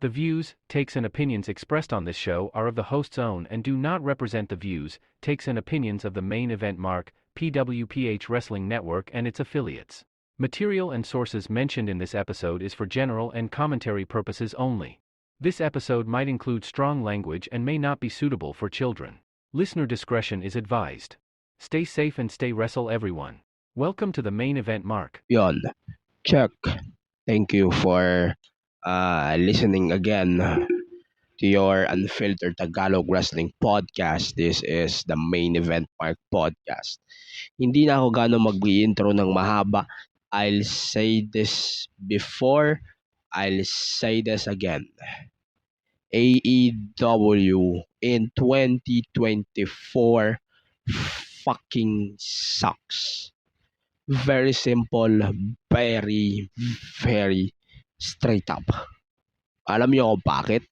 The views, takes and opinions expressed on this show are of the host's own and do not represent the views, takes and opinions of the Main Event Mark, PWPH Wrestling Network and its affiliates. Material and sources mentioned in this episode is for general and commentary purposes only. This episode might include strong language and may not be suitable for children. Listener discretion is advised. Stay safe and stay wrestle everyone. Welcome to the Main Event Mark. Yon, check. Thank you for listening again to your Unfiltered Tagalog Wrestling Podcast. This is the Main Event Mark Podcast. Hindi na ako gano'ng mag-intro ng mahaba. I'll say this before, I'll say this again. AEW in 2024 fucking sucks. Very simple, very, very straight up. Alam niyo kung bakit?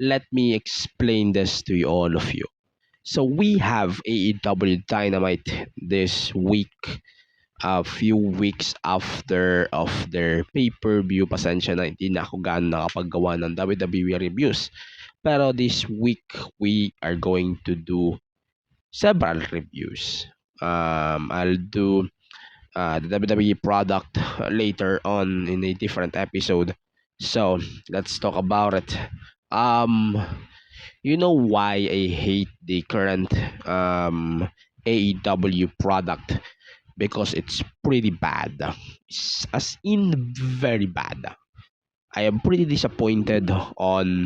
Let me explain this to all of you. So we have AEW Dynamite this week, a few weeks after of their pay-per-view. Pasensya na, hindi na ako gaano nakapaggawa ng WWE reviews. Pero this week, we are going to do several reviews. I'll do the WWE product later on in a different episode. So let's talk about it. You know why I hate the current AEW product? Because it's pretty bad. It's as in very bad. I am pretty disappointed on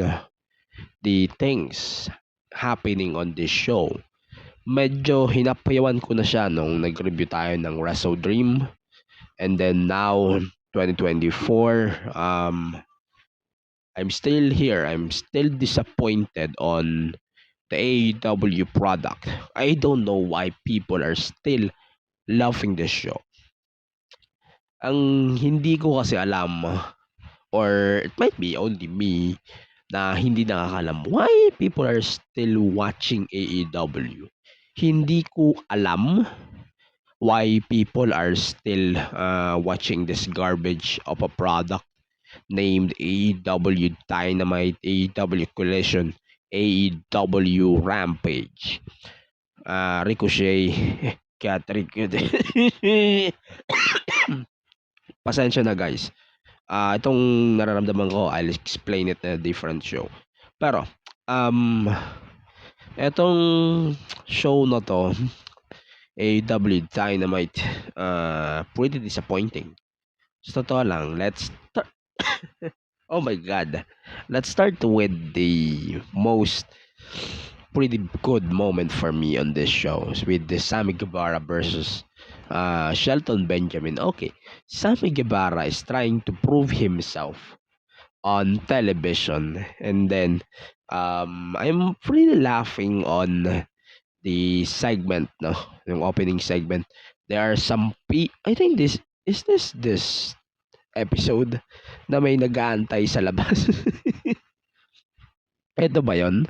the things happening on this show. Medyo hinapayawan ko na siya nung nag-review tayo ng Wrestle Dream. And then now, 2024, I'm still here. I'm still disappointed on the AEW product. I don't know why people are still loving this show. Ang hindi ko kasi alam, or it might be only me, na hindi nakakalam why people are still watching AEW. Hindi ko alam why people are still watching this garbage of a product named AEW Dynamite, AEW Collision, AEW Rampage, Ricochet, Catherine. Pasensya na guys. Itong nararamdaman ko, I'll explain it in a different show. Pero, etong show na to, AEW Dynamite, pretty disappointing. So, totoo lang, let's start. Oh my God. Let's start with the most pretty good moment for me on this show, with the Sammy Guevara versus Shelton Benjamin. Okay, Sammy Guevara is trying to prove himself on television, and then I'm pretty laughing on the segment, no, yung opening segment. There are some I think this episode na may nag-aantay sa labas. Ito ba yon?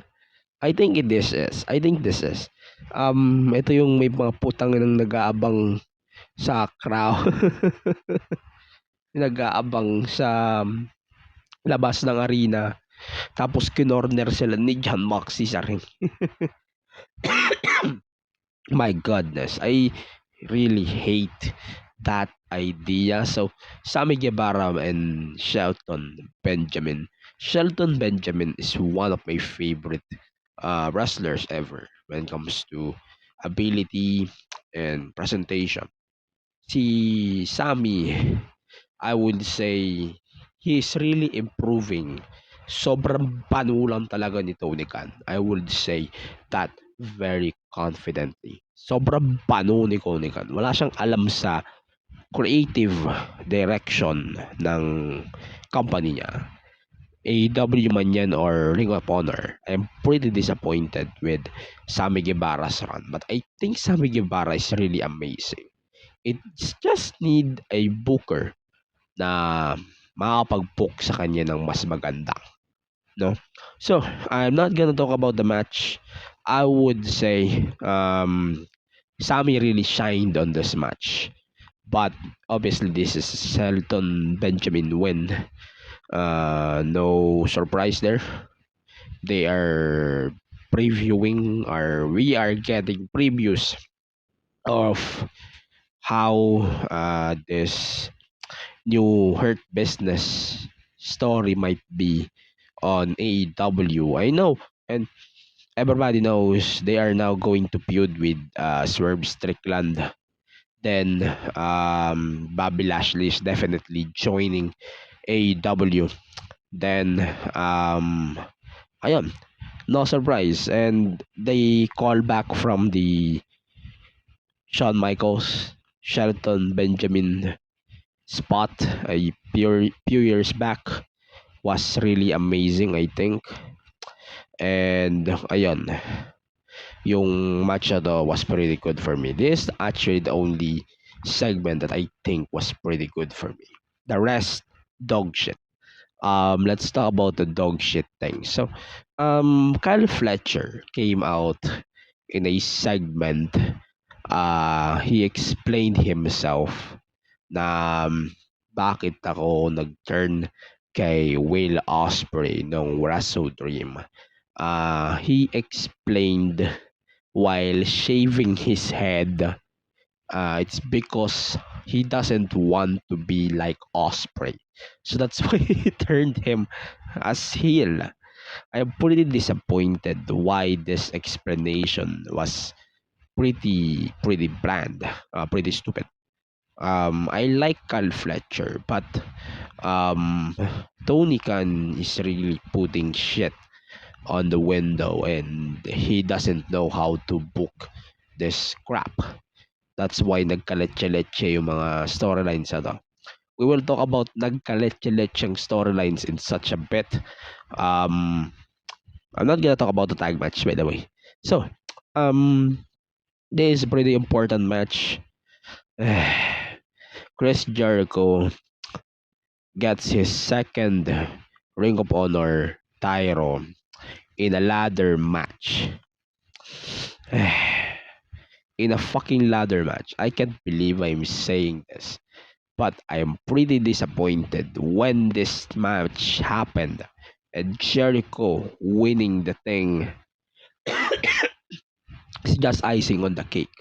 I think this is. Ito yung may mga putang nang nag-aabang sa crowd. Nag-aabang sa labas ng arena. Tapos kinorner sila ni Jon Moxley sa ring. My goodness, I really hate that idea. So, Sammy Guevara and Shelton Benjamin. Shelton Benjamin is one of my favorite wrestlers ever when it comes to ability and presentation. Si Sammy, I would say, he's really improving. Sobrang panulang talaga ni Tony Khan. I would say that very confidently. Sobrang pano ni Tony Khan. Wala siyang alam sa creative direction ng company niya. AEW man yan or Ring of Honor. I'm pretty disappointed with Sammy Guevara's run. But I think Sammy Guevara is really amazing. It's just need a booker na makapag-book sa kanya ng mas maganda. No? So, I'm not gonna talk about the match. I would say Sammy really shined on this match. But obviously this is Shelton Benjamin win. No surprise there. They are previewing, or we are getting previews of how this new Hurt Business story might be on AEW. I know, and everybody knows they are now going to feud with Swerve Strickland. Then Bobby Lashley is definitely joining AEW. Then ayun, no surprise, and they call back from the Shawn Michaels, Shelton Benjamin spot a few years back. Was really amazing, I think. And ayun, yung match na to was pretty good for me. This is actually the only segment that I think was pretty good for me. The rest, dog shit. Let's talk about the dog shit thing. So, Kyle Fletcher came out in a segment. He explained himself na bakit ako nag-turn kay Will Ospreay nung Wrestle Dream. He explained while shaving his head, it's because he doesn't want to be like Osprey. So that's why he turned him as heel. I'm pretty disappointed why this explanation was pretty bland, pretty stupid. I like Cal Fletcher, but um, Tony Khan is really putting shit on the window, and he doesn't know how to book this crap. That's why nagkaletse-letse yung mga storylines na to. We will talk about nagkaletse-letseng storylines in such a bit. I'm not gonna talk about the tag match, by the way. So, this is a pretty important match. Chris Jericho gets his second Ring of Honor title in a ladder match. In a fucking ladder match. I can't believe I'm saying this, but I am pretty disappointed when this match happened and Jericho winning the thing is just icing on the cake.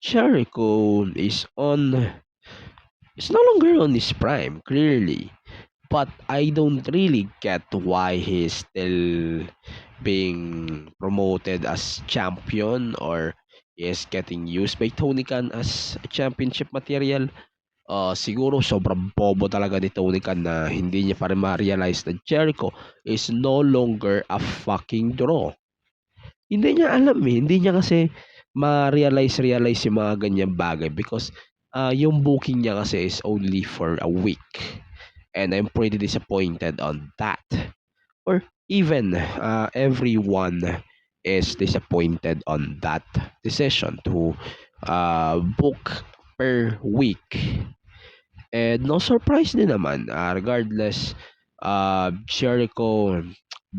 Jericho is no longer on his prime, clearly. But I don't really get why he's still being promoted as champion, or is getting used by Tony Khan as championship material. Siguro sobrang bobo talaga ni Tony Khan na hindi niya pa rin ma-realize na Jericho is no longer a fucking draw. Hindi niya alam hindi niya kasi ma-realize yung mga ganyang bagay because yung booking niya kasi is only for a week. And I'm pretty disappointed on that. Or even everyone is disappointed on that decision to book per week. And no surprise din naman, regardless, Jericho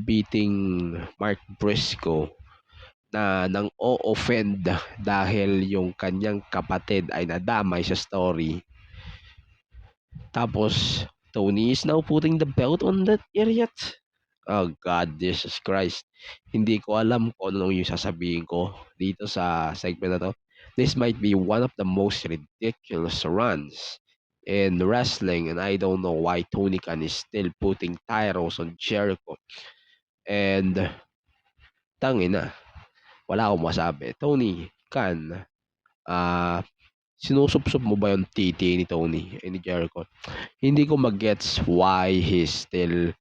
beating Mark Briscoe na nang o-offend dahil yung kanyang kapatid ay nadamay sa story. Tapos, Tony is now putting the belt on that idiot. Oh God, Jesus Christ. Hindi ko alam kung ano yung sasabihin ko dito sa segment na to. This might be one of the most ridiculous runs in wrestling, and I don't know why Tony Khan is still putting titles on Jericho. And tangina, wala akong masabi. Tony Khan, sinusupsup mo ba yung titi ni Tony ni Jericho? Hindi ko magets why he's still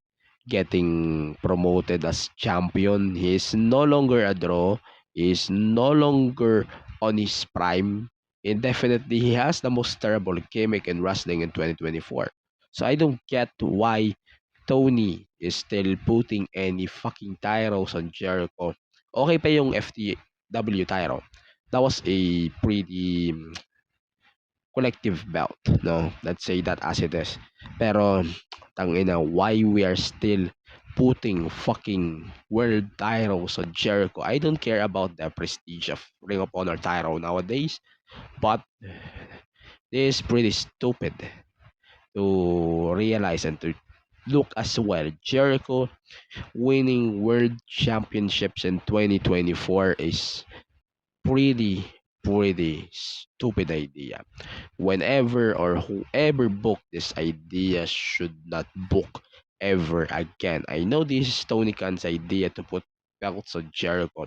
getting promoted as champion. He's no longer a draw. He's no longer on his prime. And definitely, he has the most terrible gimmick in wrestling in 2024. So I don't get why Tony is still putting any fucking titles on Jericho. Okay pa yung FTW title. That was a pretty collective belt, no? Let's say that as it is. Pero tangina, why we are still putting fucking world titles on Jericho? I don't care about the prestige of Ring of Honor title nowadays, but this is pretty stupid. to realize and to look as well. Jericho winning world championships in 2024 is pretty stupid idea. Whenever or whoever booked this idea should not book ever again. I know this is Tony Khan's idea to put belts on Jericho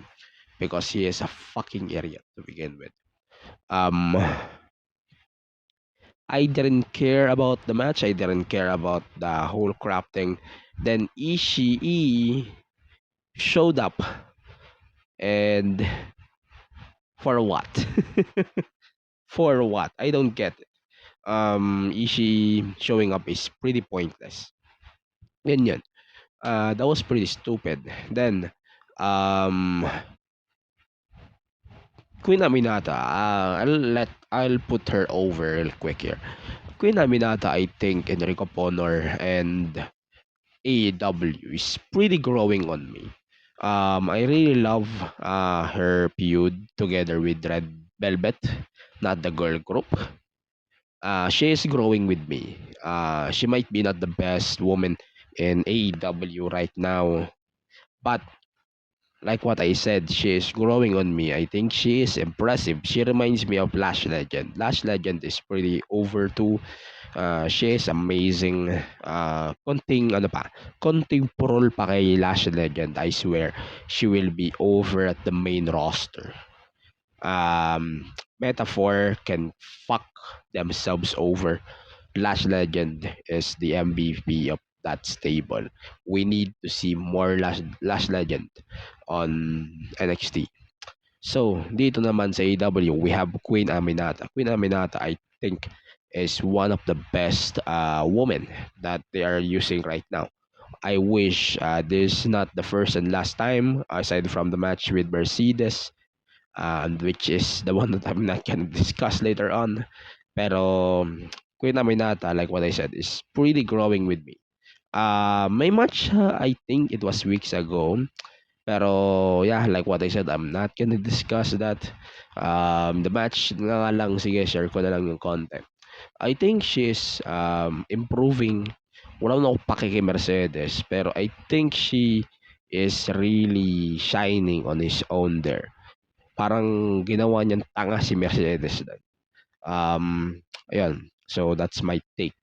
because he is a fucking idiot to begin with. Um, I didn't care about the match. I didn't care about the whole crap thing. Then Ishii showed up, and for what? For what? I don't get it. Ishii showing up is pretty pointless. Yun. That was pretty stupid. Then, um, Queen Aminata. I'll put her over real quick here. Queen Aminata, I think Enrico Ponor and AEW is pretty growing on me. I really love her feud together with Red Velvet, not the girl group. She is growing with me. She might be not the best woman in AEW right now, but like what I said, she is growing on me. I think she is impressive. She reminds me of Lash Legend. Lash Legend is pretty over too. She is amazing. Konting purol pa kay Lash Legend. I swear, she will be over at the main roster. Metaphor can fuck themselves over. Lash Legend is the MVP of that stable. We need to see more Lash Legend on NXT. So, dito naman sa AEW, we have Queen Aminata. Queen Aminata, I think, is one of the best women that they are using right now. I wish this is not the first and last time, aside from the match with Mercedes, which is the one that I'm not gonna discuss later on. Pero Queen Aminata, like what I said, is pretty growing with me. May match, I think it was weeks ago. Pero yeah, like what I said, I'm not gonna discuss that. The match na nga lang, sige, share ko na lang yung content. I think she's improving. Wala na ako pake kay Mercedes, pero I think she is really shining on his own there. Parang ginawa niyang tanga si Mercedes doon. Ayun. So, that's my take.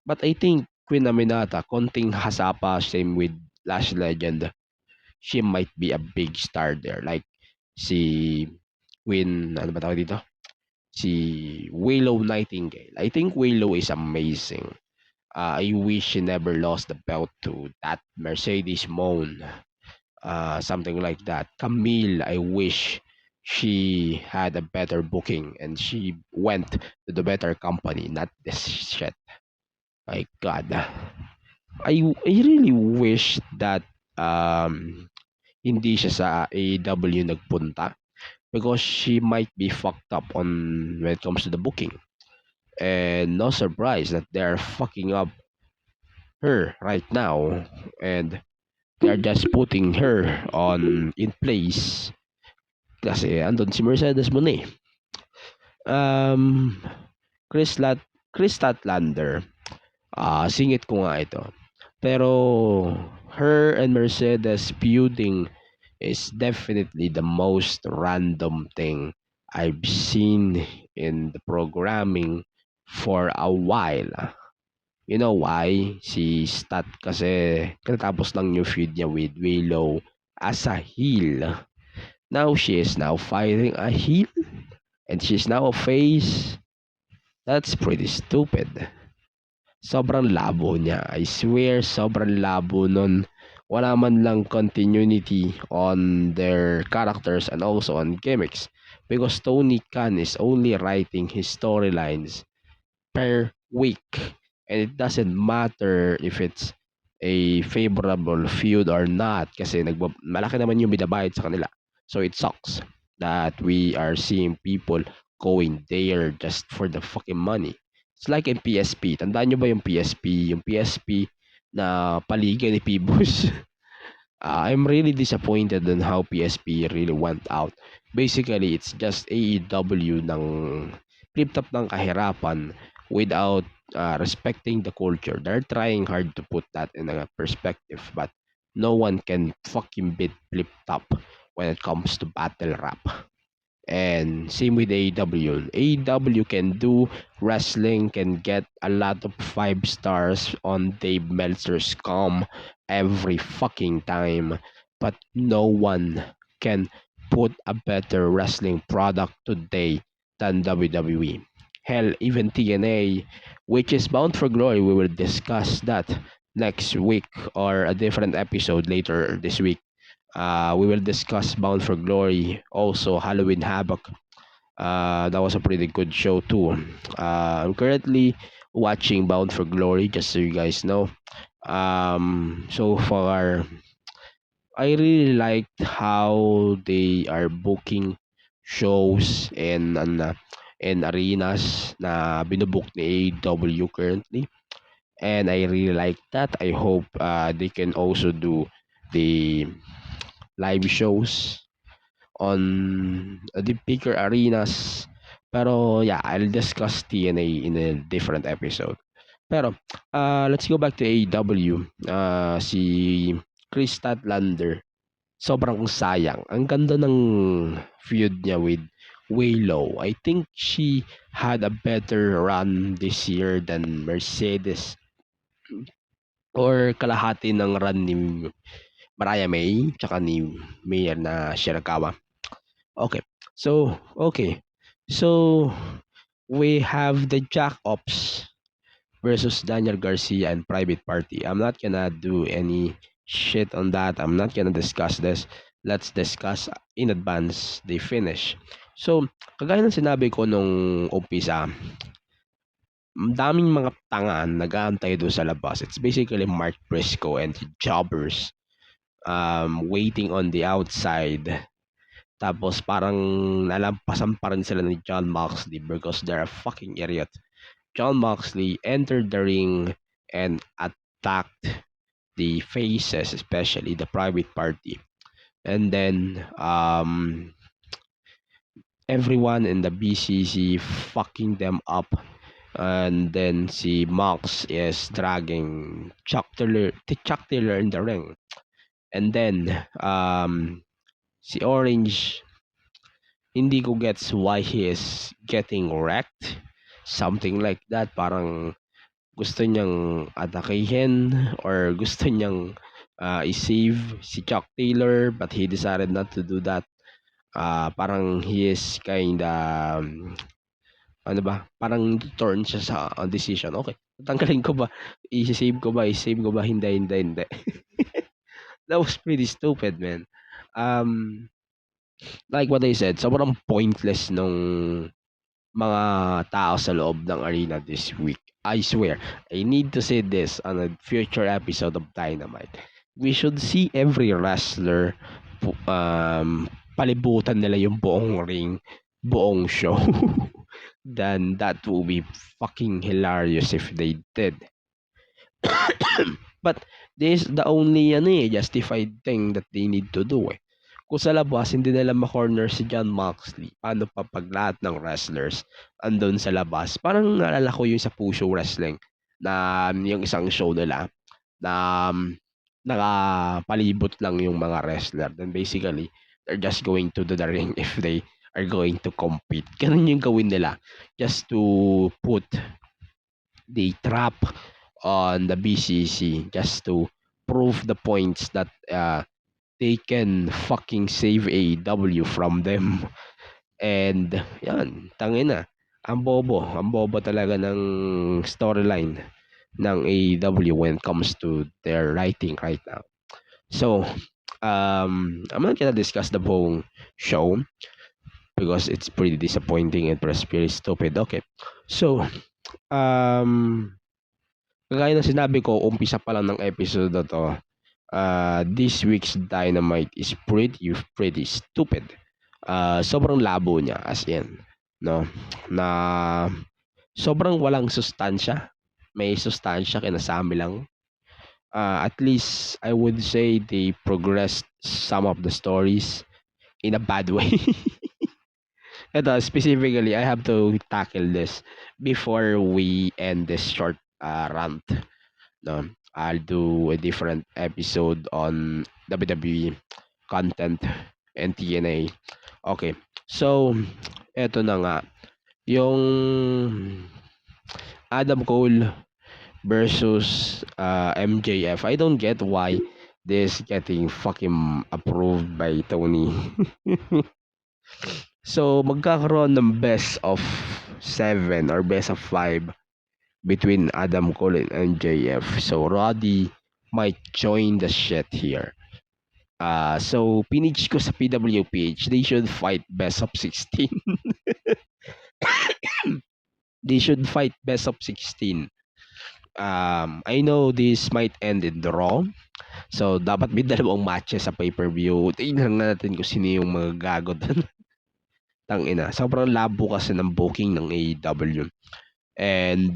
But I think Queen Aminata, konting hasapa, same with Lash Legend, she might be a big star there. Like, si Queen, ano ba tawag dito? Si Willow Nightingale. I think Willow is amazing. I wish she never lost the belt to that Mercedes Moan. Something like that. Camille, I wish she had a better booking and she went to the better company, not this shit. My God. I really wish that hindi siya sa AEW nagpunta because she might be fucked up on when it comes to the booking. And no surprise that they're fucking up her right now and they're just putting her on in place kasi andun si Mercedes mo na eh. Um, Chris Statlander, singit ko nga ito. Pero her and Mercedes feuding is definitely the most random thing I've seen in the programming for a while. You know why? Si Stat kasi katapos lang yung feud niya with Willow as a heel. Now she is now fighting a heel and she's now a face. That's pretty stupid. Sobrang labo niya. I swear, sobrang labo nun. Wala man lang continuity on their characters and also on gimmicks. Because Tony Khan is only writing his storylines per week. And it doesn't matter if it's a favorable feud or not. Kasi malaki naman yung binabayad sa kanila. So it sucks that we are seeing people going there just for the fucking money. It's like in PSP. Tandaan nyo ba yung PSP? Yung PSP na paligan ni Pibus. I'm really disappointed on how PSP really went out. Basically, it's just AEW ng flip-top ng kahirapan without respecting the culture. They're trying hard to put that in a perspective, but no one can fucking beat Flip Top when it comes to battle rap. And same with AEW. AEW can do wrestling, can get a lot of 5 stars on Dave Meltzer's com every fucking time, but no one can put a better wrestling product today than WWE. Hell, even TNA, which is bound for glory, we will discuss that next week or a different episode later this week. We will discuss Bound for Glory, also Halloween Havoc. That was a pretty good show too. I'm currently watching Bound for Glory, just so you guys know. So far, I really liked how they are booking shows and arenas na binubook ni AEW currently. And I really like that. I hope they can also do the live shows on the bigger arenas. Pero yeah, I'll discuss TNA in a different episode. Pero let's go back to AEW. Si Chris Statlander, sobrang sayang. Ang ganda ng feud niya with Waylo. I think she had a better run this year than Mercedes or kalahati ng run ni Mariah May tsaka ni Mayor na Shirakawa. Okay. Okay. So we have the Jack Ops versus Daniel Garcia and Private Party. I'm not gonna do any shit on that. I'm not gonna discuss this. Let's discuss in advance the finish. So, kagaya ng sinabi ko nung umpisa, daming mga tanga nag-aantay doon sa labas. It's basically Mark Briscoe and jobbers waiting on the outside. Tapos parang nalampasan pa rin sila ni Jon Moxley because they're a fucking idiot. Jon Moxley entered the ring and attacked the faces, especially the Private Party. And then everyone in the BCC fucking them up. And then si Mox is dragging Chuck Taylor in the ring. And then si Orange, hindi ko gets why he is getting wrecked. Something like that. Parang gusto niyang atakihin or gusto niyang i-save si Chuck Taylor, but he decided not to do that. Parang he is kinda ano ba, parang torn siya sa decision. Okay, tatanggalin ko ba? I-save ko ba? I-save ko ba? Hindi. That was pretty stupid, man. Like what I said, sobrang pointless nung mga tao sa loob ng arena this week. I swear, I need to say this on a future episode of Dynamite. We should see every wrestler palibutan nila yung buong ring, buong show. Then that will be fucking hilarious if they did. But this is the only justified thing that they need to do. Kung sa labas, hindi nila ma-corner si Jon Moxley, paano pa pag lahat ng wrestlers andun sa labas? Parang naalala ko yung sa Puso Wrestling na yung isang show nila na nakapalibot lang yung mga wrestler. Then basically, they're just going to do the ring if they are going to compete. Ganun yung gawin nila just to put the trap on the BCC just to prove the points that they can fucking save AEW from them. And yan, tangina. Ang bobo talaga ng storyline ng AEW when it comes to their writing right now. So, I'm not gonna discuss the whole show because it's pretty disappointing and pretty stupid. Okay. So, kagaya ng sinabi ko, umpisa pa lang ng episode na to, this week's Dynamite is pretty stupid. Sobrang labo niya as in, no? Na sobrang walang sustansya. May sustansya kinasami lang. At least I would say they progressed some of the stories in a bad way. Ito, specifically, I have to tackle this before we end this short rant. No, I'll do a different episode on WWE content and TNA. Okay, so eto na nga, yung Adam Cole versus MJF. I don't get why this getting fucking approved by Tony. So, magkakaroon ng best of 7 or best of 5 between Adam Cole and MJF. So, Roddy might join the shit here. So, pinage ko sa PWPH, they should fight best of 16. They should fight best of 16. I know this might end in draw. So, dapat may dalawang matches sa pay-per-view. Tingnan natin kung sino yung mga gago doon. Tangina. Sobrang labo kasi ng booking ng AEW. And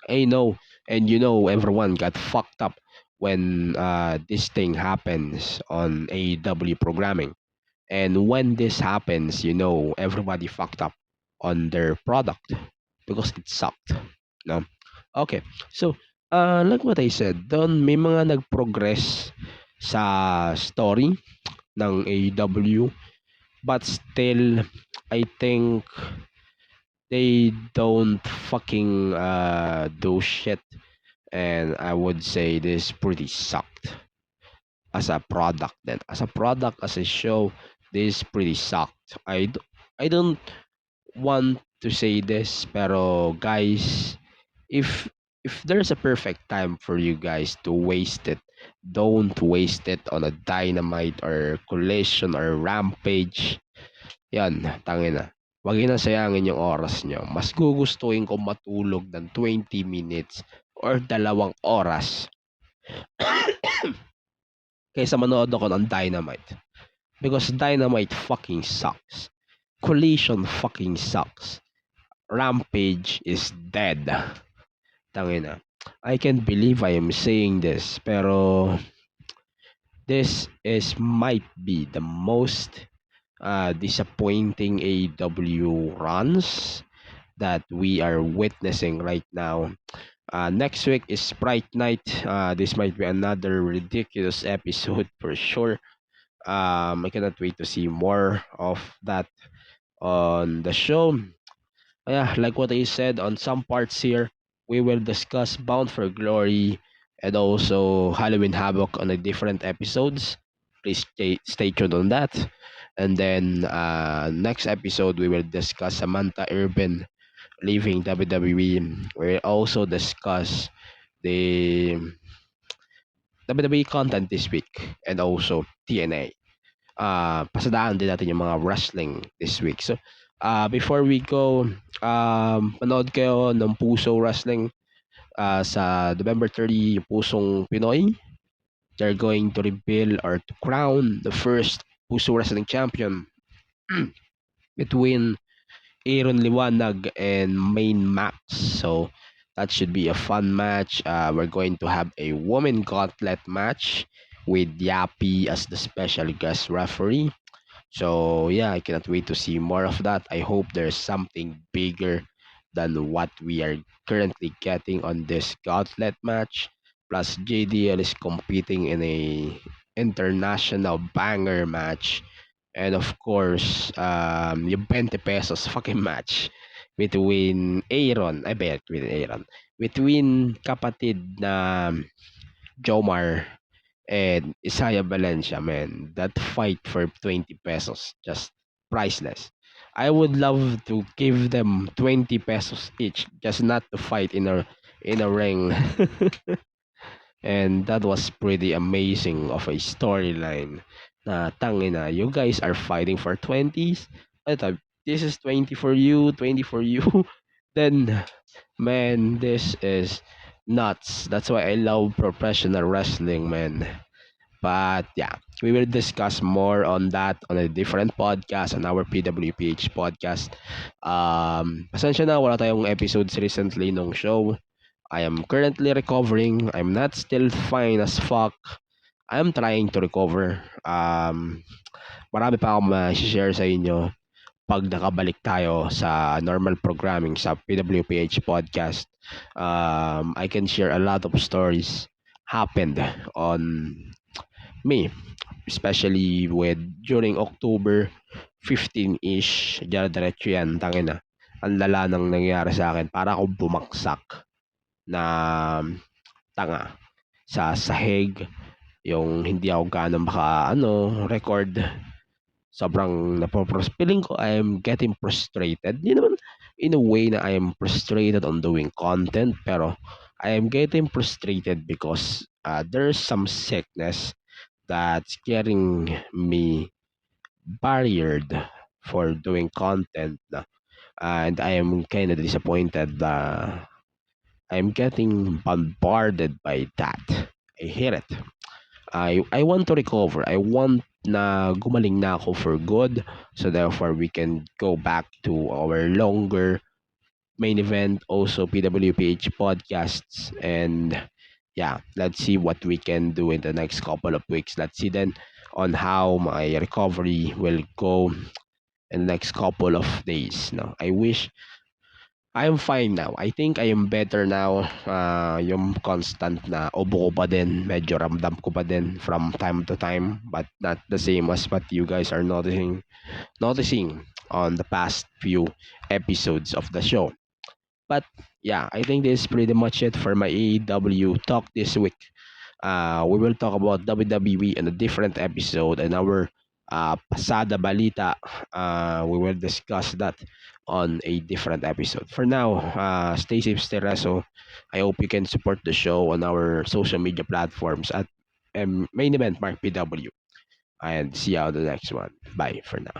I know, and you know, everyone got fucked up when this thing happens on AEW programming. And when this happens, you know, everybody fucked up on their product because it sucked. No? Okay. So, like what I said, doon may mga nag-progress sa story ng AEW, but still, I think they don't fucking do shit. And I would say this pretty sucked as a product then. As a product, as a show, this pretty sucked. I don't want to say this, pero guys, if there's a perfect time for you guys to waste it, don't waste it on a Dynamite or Collision or Rampage. Yan, tangina. Wag niyo na sayangin yung oras nyo. Mas gugustuhin ko matulog ng 20 minutes or 2 oras kaysa manood ako ng Dynamite. Because Dynamite fucking sucks. Collision fucking sucks. Rampage is dead. Tangina. I can't believe I am saying this, pero this is might be the most disappointing AEW runs that we are witnessing right now. Next week is Sprite Night. This might be another ridiculous episode for sure. I cannot wait to see more of that on the show. Yeah, like what I said, on some parts here, we will discuss Bound for Glory and also Halloween Havoc on the different episodes. Please stay tuned on that. And then next episode, we will discuss Samantha Urban leaving WWE. We'll also discuss the WWE content this week and also TNA. Pasadaan din natin yung mga wrestling this week. So, before we go, panood kayo ng Puso Wrestling sa November 30, yung Pusong Pinoy. They're going to reveal or to crown the first Puso Wrestling champion between Aaron Liwanag and Main Max. So, that should be a fun match. We're going to have a women gauntlet match with Yappy as the special guest referee. So yeah, I cannot wait to see more of that. I hope there's something bigger than what we are currently getting on this gauntlet match. Plus JDL is competing in a international banger match. And of course, yung 20 pesos fucking match between Aaron, between kapatid na Jomar and Isaiah Valencia, man, that fight for 20 pesos, just priceless. I would love to give them 20 pesos each, just not to fight in a ring. And that was pretty amazing of a storyline. Na tangina, you guys are fighting for 20s. I thought this is 20 for you, 20 for you. Then, man, this is nuts. That's why I love professional wrestling, man. But yeah, we will discuss more on that on a different podcast, on our PWPH podcast. Pasensya na, wala tayong episodes recently nung show. I am currently recovering. I'm not still fine as fuck. I'm trying to recover. Marami pa akong ma-share sa inyo. pag nakabalik tayo sa normal programming sa PWPH podcast, I can share a lot of stories happened on me, especially with during October 15-ish, diretso yan, tangina. Ang lala ng nangyari sa akin, para akong bumagsak na tanga sa sahig, yung hindi ako gaano record. Sobrang feeling ko I am getting frustrated. Hindi naman in a way na I am frustrated on doing content, pero I am getting frustrated because there's some sickness that's getting me barriered for doing content na. And I am kind of disappointed I'm getting bombarded by that. I hate it. I want to recover. I want na gumaling na ako for good. So therefore, we can go back to our longer main event, also PWPH podcasts. And yeah, let's see what we can do in the next couple of weeks. Let's see then on how my recovery will go in the next couple of days. No, I wish I am fine now. I think I am better now. Yung constant na ubo ko pa din, medyo ramdam ko pa din from time to time, but not the same as what you guys are noticing on the past few episodes of the show. But yeah, I think this is pretty much it for my AEW talk this week. We will talk about WWE in a different episode, and our Pasada Balita. We will discuss that on a different episode. For now, stay safe, stay reso. I hope you can support the show on our social media platforms at Main Event Mark PW. And see you on the next one. Bye for now.